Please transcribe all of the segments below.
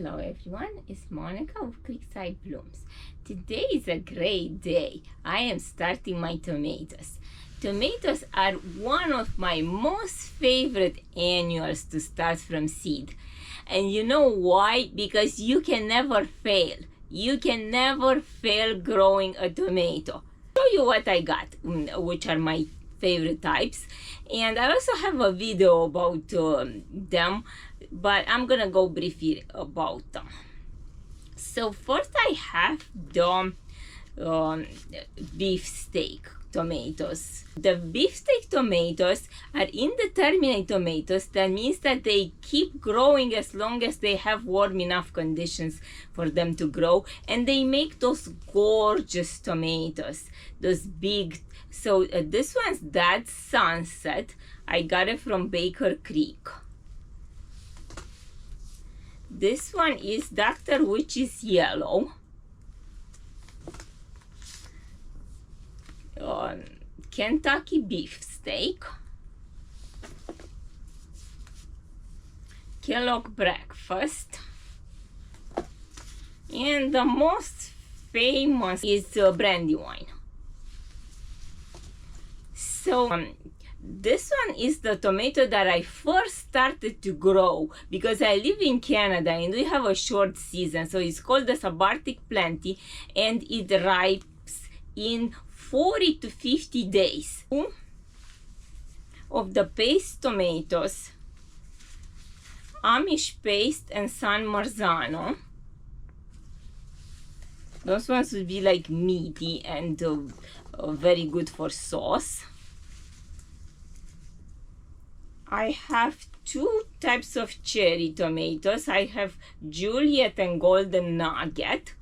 Hello everyone, it's Monica of Creekside Blooms. Today is a great day. I am starting my tomatoes. Tomatoes are one of my most favorite annuals to start from seed. And you know why? Because you can never fail. You can never fail growing a tomato. I'll show you what I got, which are my favorite types, and I also have a video about them, but I'm gonna go briefly about them. So first I have the beefsteak tomatoes. The beefsteak tomatoes are indeterminate tomatoes. That means that they keep growing as long as they have warm enough conditions for them to grow, and they make those gorgeous tomatoes, those big. So this one's that Sunset. I got it from Baker Creek. This one is Dr. Witch's Yellow. Kentucky beefsteak. Kellogg breakfast. And the most famous is Brandywine. So this one is the tomato that I first started to grow because I live in Canada and we have a short season. So it's called the subarctic planty, and it ripes in 40 to 50 days. Of the paste tomatoes, Amish paste and San Marzano. Those ones would be like meaty and very good for sauce. I have two types of cherry tomatoes. I have Juliet and Golden Nugget.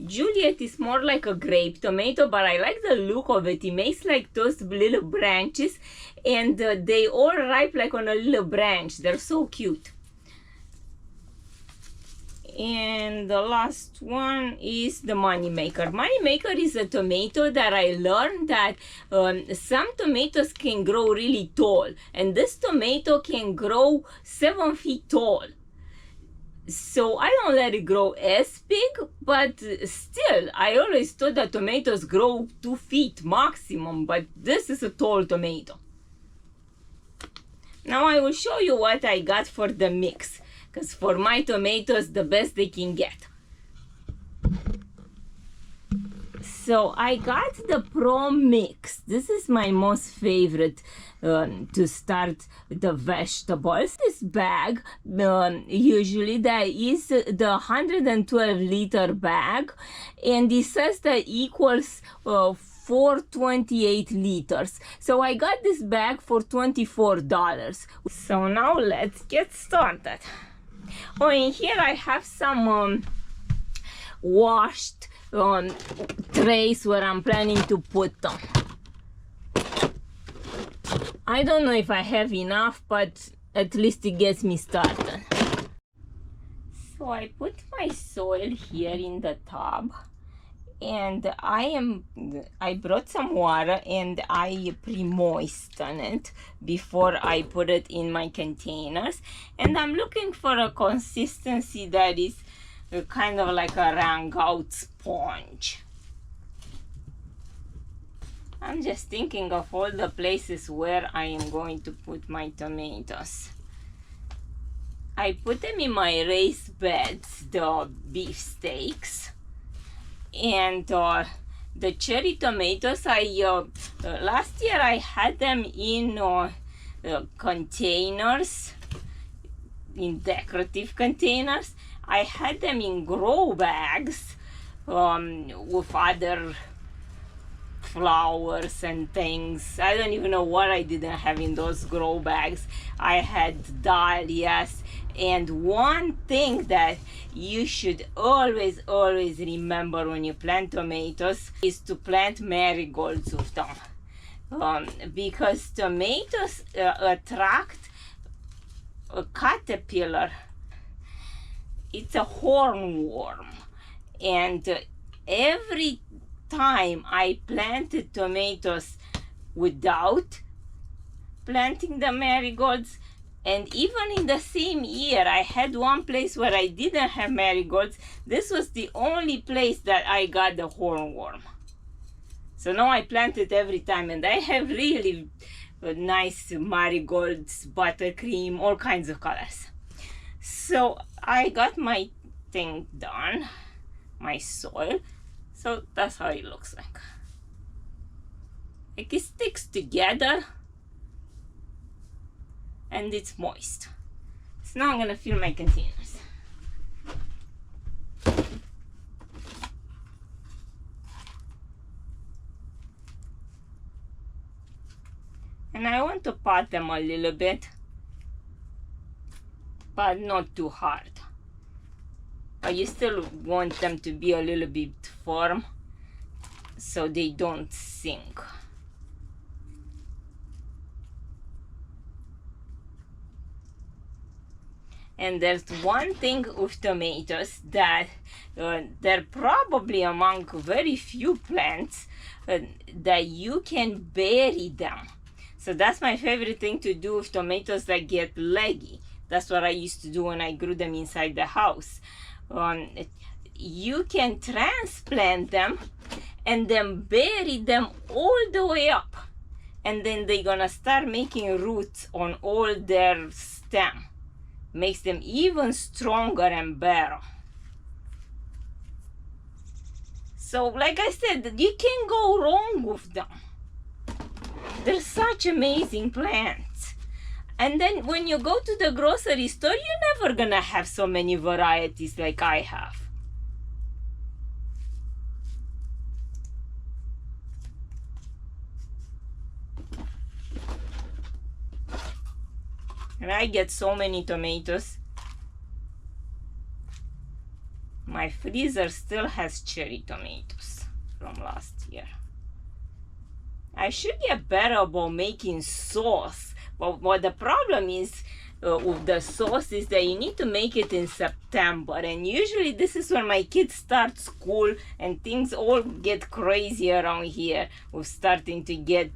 Juliet is more like a grape tomato, but I like the look of it. It makes like those little branches, and they all ripe like on a little branch. They're so cute. And the last one is the Moneymaker. Moneymaker is a tomato that I learned that some tomatoes can grow really tall, and this tomato can grow 7 feet tall. So I don't let it grow as big, but still, I always thought that tomatoes grow 2 feet maximum, but this is a tall tomato. Now I will show you what I got for the mix, because for my tomatoes, the best they can get. So I got the Pro Mix. This is my most favorite to start the vegetables. This bag, usually that is the 112 liter bag, and it says that equals 428 liters. So I got this bag for $24. So now let's get started. Oh, in here I have some washed trays where I'm planning to put them. I don't know if I have enough, but at least it gets me started. So I put my soil here in the tub, and I brought some water and I pre-moisten it before I put it in my containers, and I'm looking for a consistency that is kind of like a wrung out sponge. I'm just thinking of all the places where I am going to put my tomatoes. I put them in my raised beds, the beefsteaks, and the cherry tomatoes. Last year I had them in containers, in decorative containers. I had them in grow bags with other flowers and things. I don't even know what I didn't have in those grow bags. I had dahlias, and one thing that you should always remember when you plant tomatoes is to plant marigolds with them, because tomatoes attract a caterpillar. It's a hornworm, and every time I planted tomatoes without planting the marigolds, And even in the same year, I had one place where I didn't have marigolds. This was the only place that I got the hornworm. So now I plant it every time, and I have really nice marigolds, buttercream, all kinds of colors. So I got my thing done, my soil. So that's how it looks like. Like it sticks together and it's moist. So now I'm gonna fill my containers. And I want to pot them a little bit, but not too hard. But you still want them to be a little bit firm so they don't sink. And there's one thing with tomatoes that they're probably among very few plants that you can bury them. So that's my favorite thing to do with tomatoes that get leggy. That's what I used to do when I grew them inside the house. You can transplant them and then bury them all the way up. And then they're gonna start making roots on all their stem. Makes them even stronger and better. So like I said, you can't go wrong with them. They're such amazing plants. And then when you go to the grocery store, you're never gonna have so many varieties like I have. And I get so many tomatoes. My freezer still has cherry tomatoes from last year. I should get better about making sauce. But what the problem is with the sauce is that you need to make it in September. And usually this is when my kids start school and things all get crazy around here with starting to get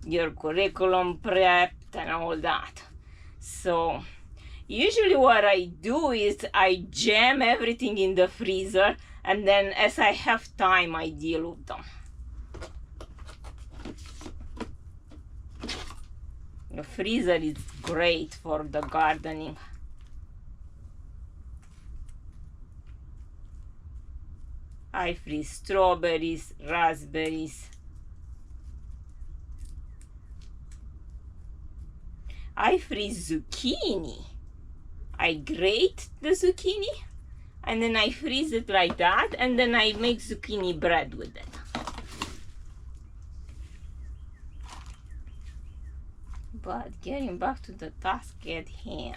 your curriculum prepped and all that. So usually what I do is I jam everything in the freezer, and then as I have time I deal with them. The freezer is great for the gardening. I freeze strawberries, raspberries. I freeze zucchini. I grate the zucchini and then I freeze it like that, and then I make zucchini bread with it. But getting back to the task at hand.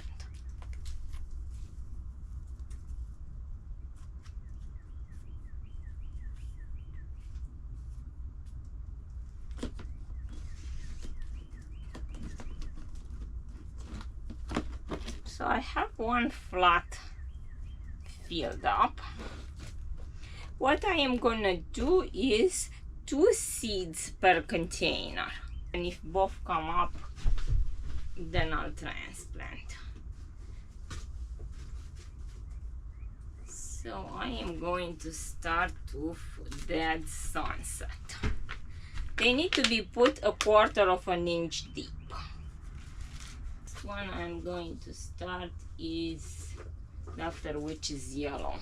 So I have one flat filled up. What I am gonna do is 2 seeds per container. And if both come up, then I'll transplant. So I am going to start with Dead Sunset. They need to be put 1/4 of an inch deep. This one I'm going to start is after which is yellow.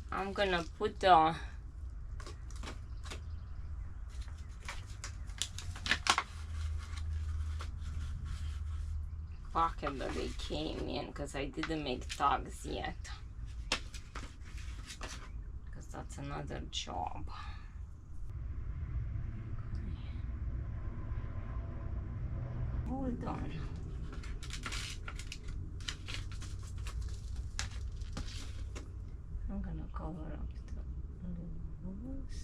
I'm gonna put the pocket that they came in, because I didn't make tags yet, because that's another job. Hold on. I'm gonna cover up the holes.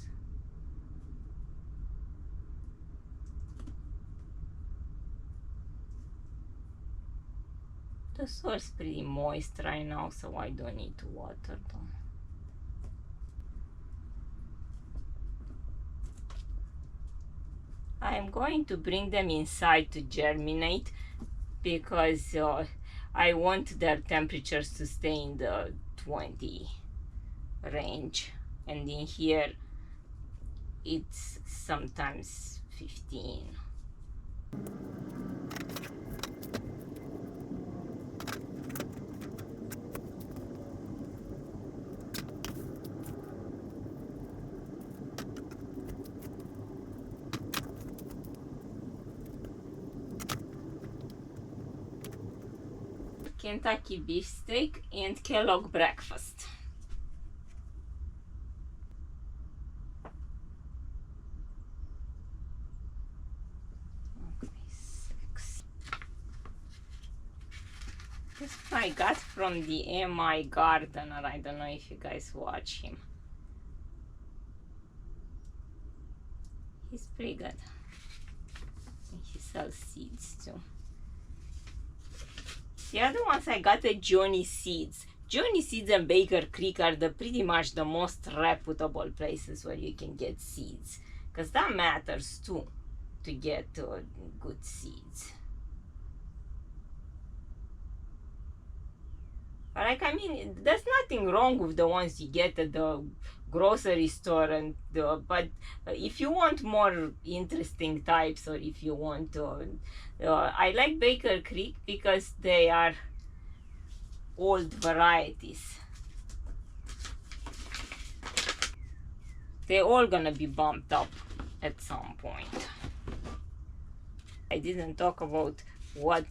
The soil's pretty moist right now, so I don't need to water them. I'm going to bring them inside to germinate because I want their temperatures to stay in the 20 range, and in here it's sometimes 15. Kentucky beefsteak and Kellogg breakfast. Okay, 6. This I got from the MI gardener. I don't know if you guys watch him. He's pretty good. And he sells seeds too. The other ones I got at Johnny Seeds. Johnny Seeds and Baker Creek are pretty much the most reputable places where you can get seeds, because that matters too, to get good seeds. But like, I mean, there's nothing wrong with the ones you get at the grocery store, and but if you want more interesting types, or if you want I like Baker Creek because they are old varieties. They're all gonna be bumped up at some point. I didn't talk about what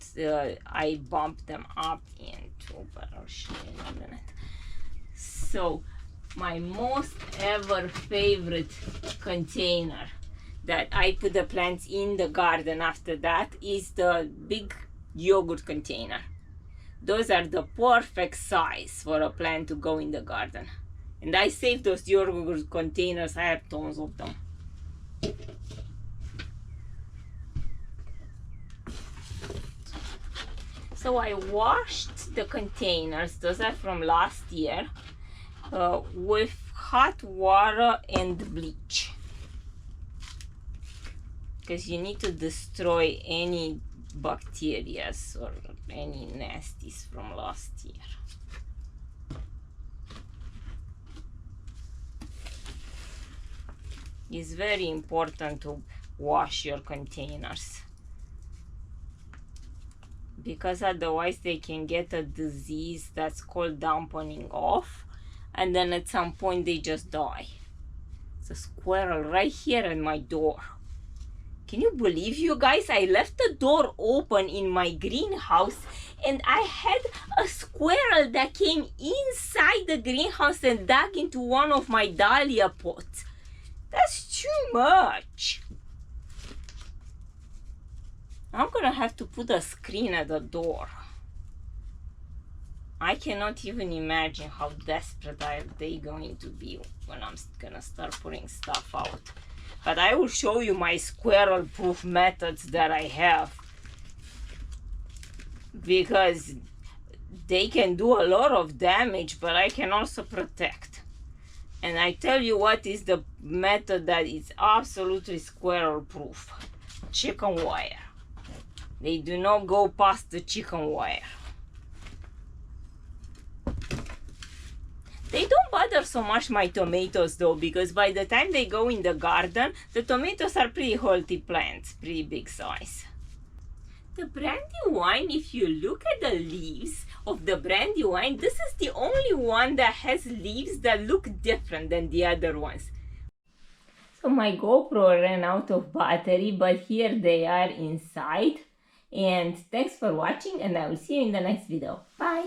I bumped them up into, but I'll show you in a minute. So my most ever favorite container that I put the plants in the garden after that is the big yogurt container. Those are the perfect size for a plant to go in the garden. And I saved those yogurt containers. I have tons of them. So I washed the containers, those are from last year, with hot water and bleach, because you need to destroy any bacteria or any nasties from last year. It's very important to wash your containers, because otherwise they can get a disease that's called dampening off, and then at some point they just die. It's a squirrel right here at my door. Can you believe, you guys, I left the door open in my greenhouse and I had a squirrel that came inside the greenhouse and dug into one of my dahlia pots. That's too much. I'm gonna have to put a screen at the door. I cannot even imagine how desperate are they going to be when I'm gonna start putting stuff out. But I will show you my squirrel proof methods that I have, because they can do a lot of damage, but I can also protect. And I tell you what is the method that is absolutely squirrel proof: chicken wire. They do not go past the chicken wire. They don't bother so much my tomatoes though, because by the time they go in the garden, the tomatoes are pretty healthy plants, pretty big size. The brandy wine, if you look at the leaves of the brandy wine, this is the only one that has leaves that look different than the other ones. So my GoPro ran out of battery, but here they are inside. And thanks for watching, and I will see you in the next video. Bye!